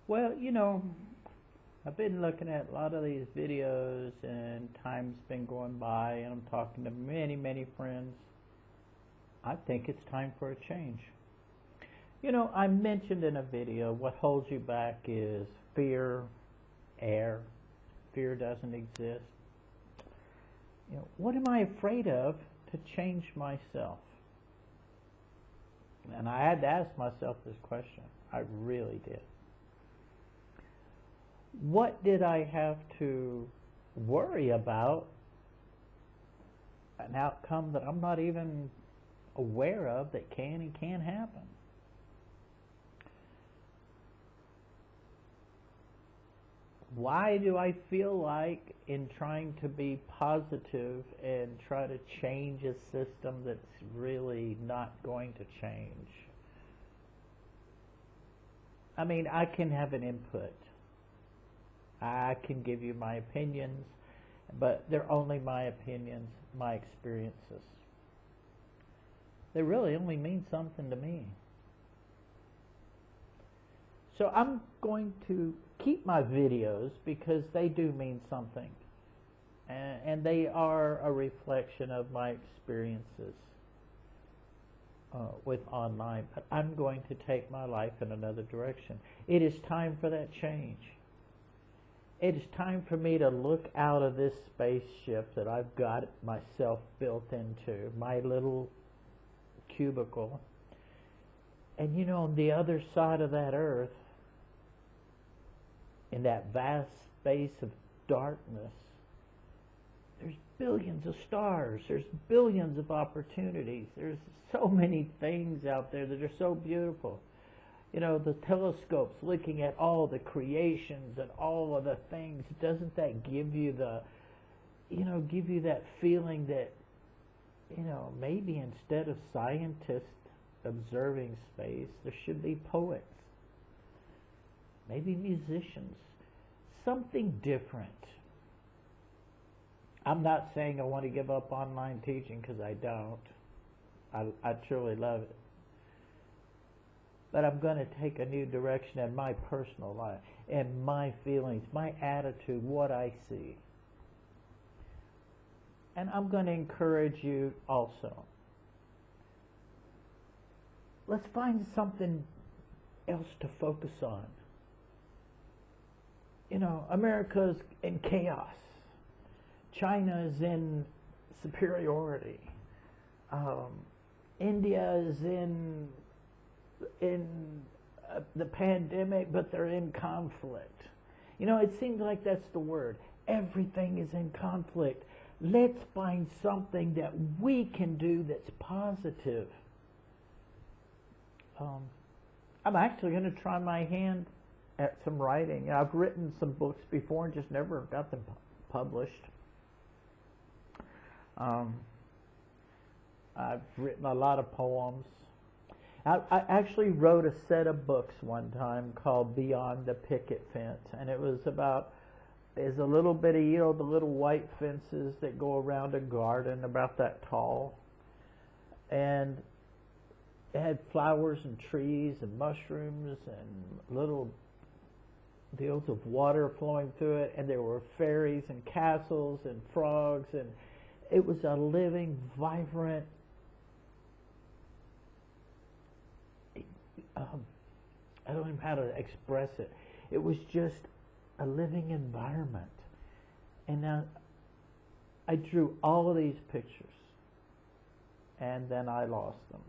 Well, I've been looking at a lot of these videos and time's been going by and I'm talking to many, many friends. I think it's time for a change. I mentioned in a video what holds you back is fear, air. Fear doesn't exist. What am I afraid of to change myself? And I had to ask myself this question. I really did. What did I have to worry about? An outcome that I'm not even aware of that can and can't happen. Why do I feel like in trying to be positive and try to change a system that's really not going to change? I mean, I can have an input. I can give you my opinions, but they're only my opinions, my experiences. They really only mean something to me. So I'm going to keep my videos because they do mean something. And they are a reflection of my experiences with online. But I'm going to take my life in another direction. It is time for that change. It is time for me to look out of this spaceship that I've got myself built into, my little cubicle. And on the other side of that earth, in that vast space of darkness, there's billions of stars, there's billions of opportunities, there's so many things out there that are so beautiful. The telescopes looking at all the creations and all of the things, doesn't that give you that feeling that, maybe instead of scientists observing space, there should be poets, maybe musicians, something different. I'm not saying I want to give up online teaching because I don't. I truly love it. But I'm going to take a new direction in my personal life and my feelings, my attitude, what I see. And I'm going to encourage you also. Let's find something else to focus on. America's in chaos. China is in superiority. India is in the pandemic, but they're in conflict. It seems like that's the word. Everything is in conflict. Let's find something that we can do that's positive. I'm actually going to try my hand at some writing. I've written some books before and just never got them published. I've written a lot of poems. I actually wrote a set of books one time called Beyond the Picket Fence, and it was about, there's a little bit of, the little white fences that go around a garden about that tall, and it had flowers and trees and mushrooms and little deals of water flowing through it, and there were fairies and castles and frogs, and it was a living, vibrant, I don't know how to express it. It was just a living environment. And now I drew all of these pictures, and then I lost them.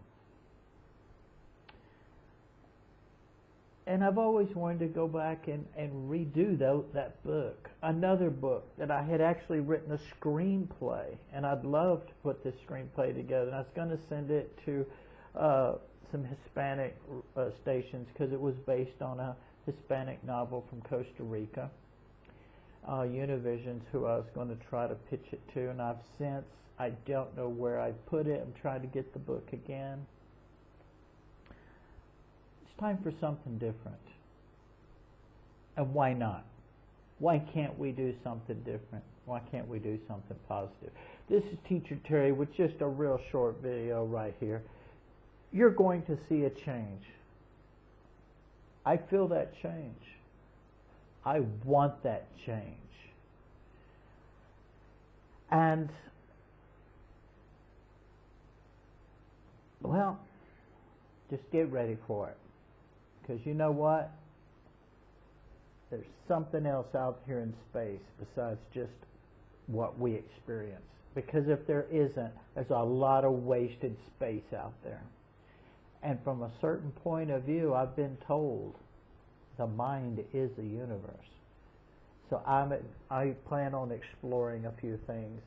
And I've always wanted to go back and redo that book. Another book that I had actually written a screenplay, and I'd love to put this screenplay together. And I was going to send it to some Hispanic stations because it was based on a Hispanic novel from Costa Rica. Univision's who I was going to try to pitch it to, and I don't know where I put it. I'm trying to get the book again. It's time for something different. And why not? Why can't we do something different? Why can't we do something positive? This is Teacher Terry with just a real short video right here. You're going to see a change. I feel that change. I want that change. And, well, just get ready for it. Because you know what? There's something else out here in space besides just what we experience. Because if there isn't, there's a lot of wasted space out there. And from a certain point of view, I've been told the mind is the universe. So I plan on exploring a few things.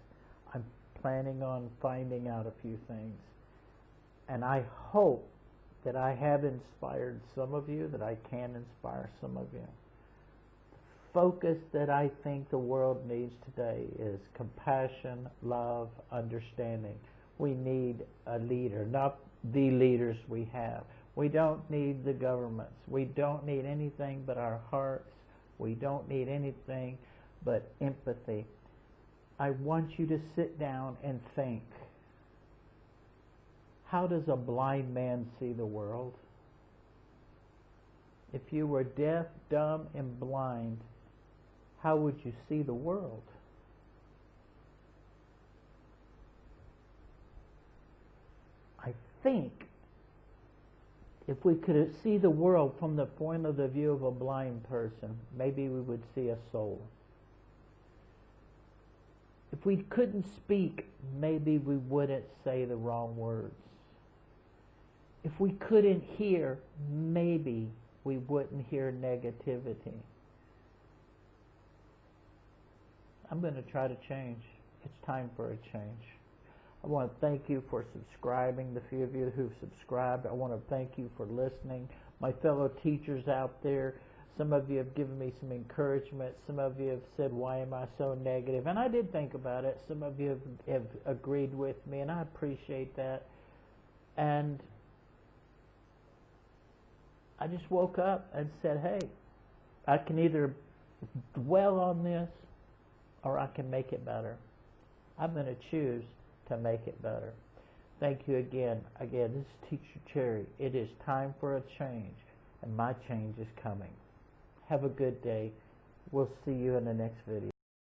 I'm planning on finding out a few things. And I hope that I have inspired some of you, that I can inspire some of you. The focus that I think the world needs today is compassion, love, understanding. We need a leader, not the leaders we have. We don't need the governments. We don't need anything but our hearts. We don't need anything but empathy. I want you to sit down and think. How does a blind man see the world? If you were deaf, dumb, and blind, how would you see the world? I think if we could see the world from the point of the view of a blind person, maybe we would see a soul. If we couldn't speak, maybe we wouldn't say the wrong words. If we couldn't hear, maybe we wouldn't hear negativity. I'm going to try to change. It's time for a change. I want to thank you for subscribing, the few of you who've subscribed. I want to thank you for listening. My fellow teachers out there, some of you have given me some encouragement. Some of you have said, why am I so negative? And I did think about it. Some of you have agreed with me, and I appreciate that. And I just woke up and said, hey, I can either dwell on this or I can make it better. I'm going to choose to make it better. Thank you again. Again, this is Teacher Cherry. It is time for a change, and my change is coming. Have a good day. We'll see you in the next video.